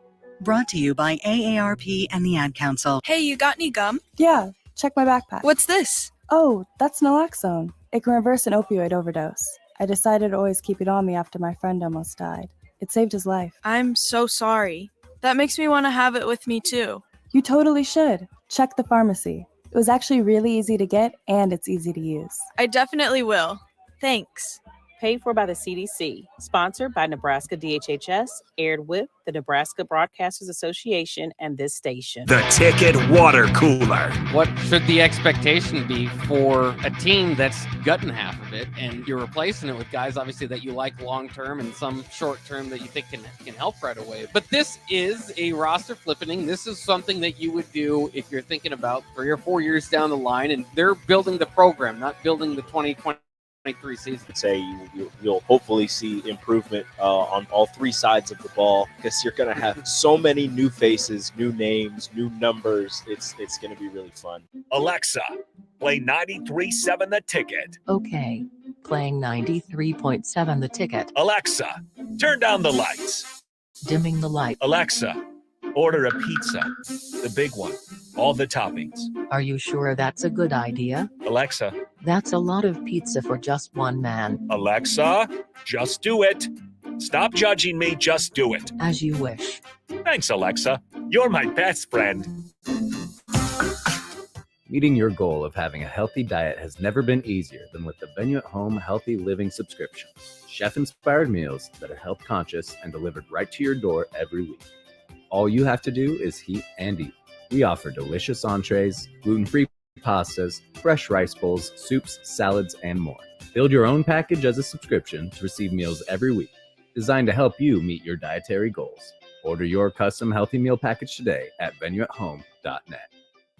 Brought to you by AARP and the Ad Council. Hey, you got any gum? Yeah, check my backpack. What's this? Oh, that's naloxone. It can reverse an opioid overdose. I decided to always keep it on me after my friend almost died. It saved his life. I'm so sorry. That makes me want to have it with me too. You totally should. Check the pharmacy. It was actually really easy to get, and it's easy to use. I definitely will. Thanks. Paid for by the CDC, sponsored by Nebraska DHHS, aired with the Nebraska Broadcasters Association and this station. The Ticket Water Cooler. What should the expectation be for a team that's gutting half of it, and you're replacing it with guys obviously that you like long-term and some short-term that you think can help right away? But this is a roster flipping. This is something that you would do if you're thinking about 3 or 4 years down the line, and they're building the program, not building the 2023 season. I'd say you'll hopefully see improvement on all 3 sides of the ball, because you're going to have so many new faces, new names, new numbers. It's going to be really fun. Alexa, play 93.7 The Ticket. Okay, playing 93.7 The Ticket. Alexa, turn down the lights. Dimming the light. Alexa, order a pizza, the big one, all the toppings. Are you sure that's a good idea? Alexa. That's a lot of pizza for just one man. Alexa, just do it. Stop judging me, just do it. As you wish. Thanks, Alexa. You're my best friend. Meeting your goal of having a healthy diet has never been easier than with the Venue at Home Healthy Living subscription. Chef-inspired meals that are health conscious and delivered right to your door every week. All you have to do is heat and eat. We offer delicious entrees, gluten-free pastas, fresh rice bowls, soups, salads, and more. Build your own package as a subscription to receive meals every week, designed to help you meet your dietary goals. Order your custom healthy meal package today at venueathome.net.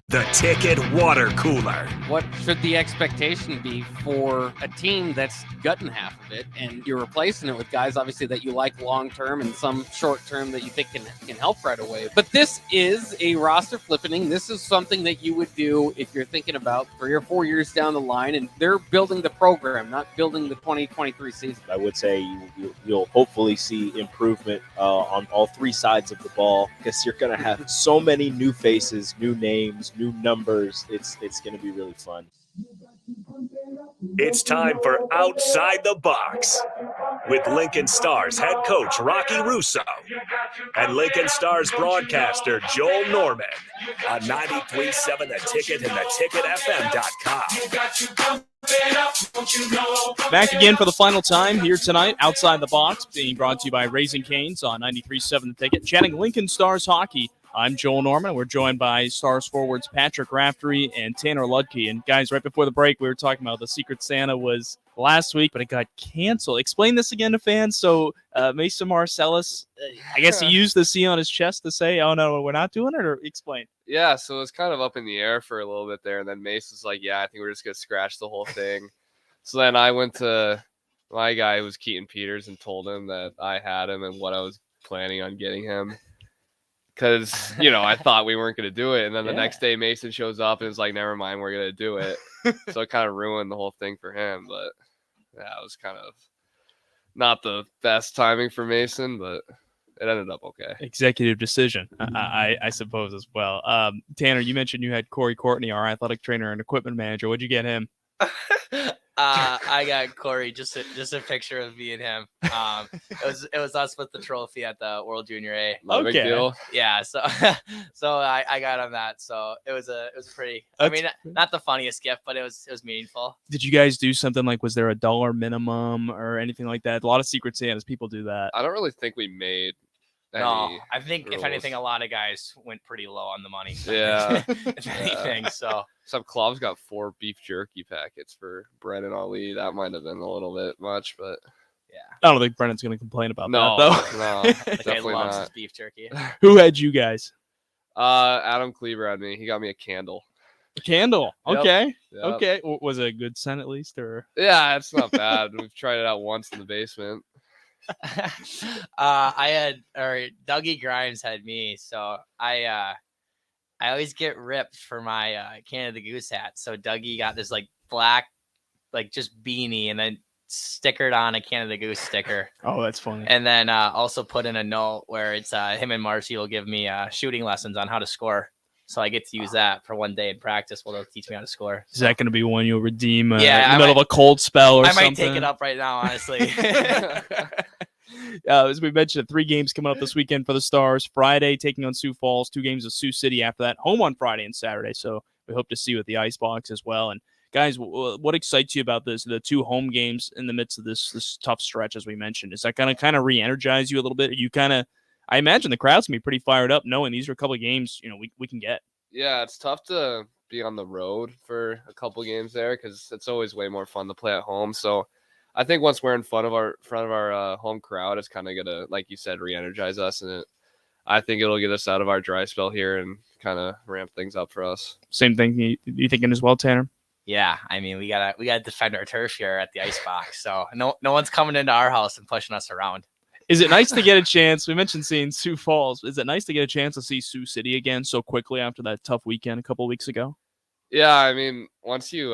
The Ticket Water Cooler. What should the expectation be for a team that's gutting half of it, and you're replacing it with guys obviously that you like long-term and some short-term that you think can help right away? But this is a roster flipping. This is something that you would do if you're thinking about 3 or 4 years down the line, and they're building the program, not building the 2023 season. I would say you'll hopefully see improvement on all 3 sides of the ball, because you're going to have so many new faces, new names, new numbers. It's going to be really fun. It's time for Outside the Box with Lincoln Stars head coach Rocky Russo and Lincoln Stars broadcaster Joel Norman on 93.7 The Ticket and theticketfm.com. Back again for the final time here tonight, Outside the Box, being brought to you by Raising Cane's on 93.7 The Ticket, chatting Lincoln Stars hockey I'm Joel Norman. We're joined by Stars forwards Patrick Raftery and Tanner Ludke. And guys, right before the break, we were talking about the Secret Santa was last week, but it got canceled. Explain this again to fans. So Mason Marcellus, I guess he used the C on his chest to say, oh, no, we're not doing it, or explain. Yeah, so it was kind of up in the air for a little bit there. And then Mace was like, yeah, I think we're just going to scratch the whole thing. So then I went to my guy, who was Keaton Peters, and told him that I had him and what I was planning on getting him. Because, I thought we weren't going to do it. And then the next day, Mason shows up and is like, never mind, we're going to do it. So it kind of ruined the whole thing for him. But, yeah, it was kind of not the best timing for Mason, but it ended up okay. Executive decision, I suppose, as well. Tanner, you mentioned you had Corey Courtney, our athletic trainer and equipment manager. What'd you get him? I got Corey, just a picture of me and him. It was us with the trophy at the World Junior A. No big deal. Yeah, so I got him that. So it was pretty. I mean, not the funniest gift, but it was meaningful. Did you guys do something like, was there a $1 minimum or anything like that? A lot of Secret Santas, people do that. I don't really think we made No, I think rules. If anything, a lot of guys went pretty low on the money. Yeah. If anything, so. Some clubs got 4 beef jerky packets for Brennan Ali. That might have been a little bit much, but yeah. I don't think Brennan's going to complain about that, though. No, definitely loves his beef jerky. Who had you guys? Adam Kleber had me. He got me a candle. A candle. Yep. Okay. Yep. Okay. Was it a good scent at least, or? Yeah, it's not bad. We've tried it out once in the basement. Dougie Grimes had me, so I always get ripped for my Canada Goose hat. So Dougie got this like black, like just beanie, and then stickered on a Canada Goose sticker. Oh, that's funny. And then also put in a note where it's him and Marcy will give me shooting lessons on how to score. So I get to use that for one day in practice. They'll teach me how to score. Is that going to be one you'll redeem in the I middle of a cold spell or something? I might take it up right now, honestly. As we mentioned, 3 games coming up this weekend for the Stars. Friday, taking on Sioux Falls. 2 games with Sioux City after that. Home on Friday and Saturday. So we hope to see you at the Icebox as well. And guys, what excites you about this? The 2 home games in the midst of this tough stretch, as we mentioned. Is that going to kind of re-energize you a little bit? Are you kind of, I imagine the crowd's going to be pretty fired up knowing these are a couple of games, we can get. Yeah, it's tough to be on the road for a couple games there because it's always way more fun to play at home. So I think once we're in front of our home crowd, it's kind of gonna, like you said, re-energize us, and I think it'll get us out of our dry spell here and kind of ramp things up for us. Same thing. You thinking as well, Tanner? Yeah, I mean we gotta defend our turf here at the Icebox. So no one's coming into our house and pushing us around. Is it nice to get a chance? We mentioned seeing Sioux Falls. Is it nice to get a chance to see Sioux City again so quickly after that tough weekend a couple of weeks ago? Yeah, I mean, once you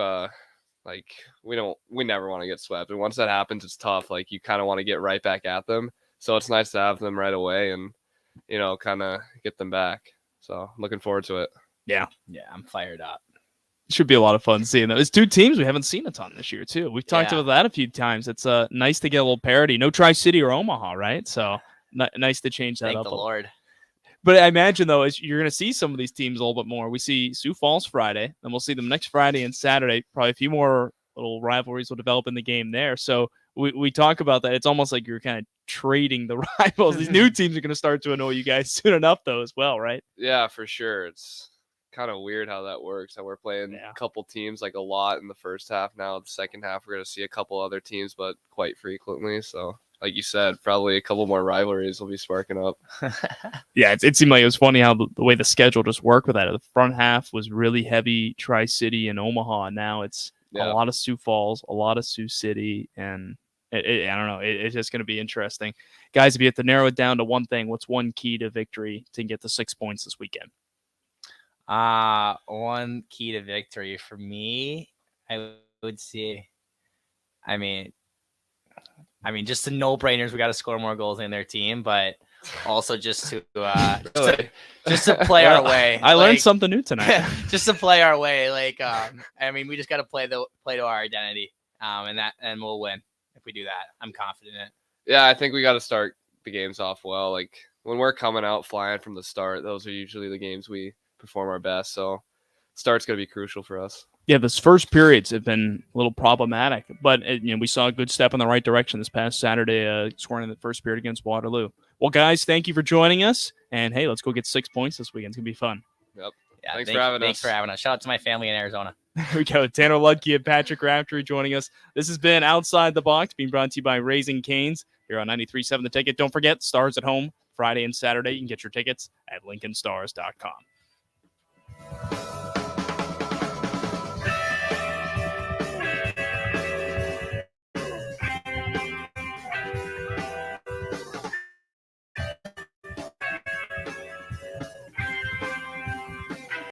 we never want to get swept, and once that happens, it's tough. Like you kind of want to get right back at them. So it's nice to have them right away and kind of get them back. So I'm looking forward to it. Yeah, I'm fired up. It should be a lot of fun seeing them. It's 2 teams we haven't seen a ton this year too. We've talked about that a few times. It's nice to get a little parity. No Tri-City or Omaha, right? So nice to change that up. Thank the Lord. But I imagine though, you're going to see some of these teams a little bit more. We see Sioux Falls Friday, then we'll see them next Friday and Saturday. Probably a few more little rivalries will develop in the game there. So we talk about that. It's almost like you're kind of trading the rivals. These new teams are going to start to annoy you guys soon enough, though, as well, right? Yeah, for sure. It's kind of weird how that works. How we're playing a couple teams like a lot in the first half. Now the second half, we're going to see a couple other teams, but quite frequently. So, like you said, probably a couple more rivalries will be sparking up. Yeah, it seemed like it was funny how the way the schedule just worked with that. The front half was really heavy Tri-City and Omaha. And now it's a lot of Sioux Falls, a lot of Sioux City, and I don't know. It's just going to be interesting. Guys, if you have to narrow it down to one thing, what's one key to victory to get the 6 points this weekend? One key to victory for me, I would say, I mean, just the no-brainers. We got to score more goals in their team, but also just to play our way. I learned something new tonight. Just to play our way. We just got to play to our identity, and we'll win if we do that. I'm confident in it. Yeah, I think we got to start the games off well. Like when we're coming out flying from the start, those are usually the games we perform our best. So start's going to be crucial for us. Yeah, this first periods have been a little problematic, but we saw a good step in the right direction this past Saturday, scoring in the first period against Waterloo. Well, guys, thank you for joining us, And hey, let's go get 6 points this weekend. It's going to be fun. Yep. Yeah, Thanks for having us. Thanks for having us. Shout out to my family in Arizona. There we go. Tanner Ludke and Patrick Raftery joining us. This has been Outside the Box, being brought to you by Raising Cane's here on 93.7 The Ticket. Don't forget, Stars at home Friday and Saturday. You can get your tickets at LincolnStars.com.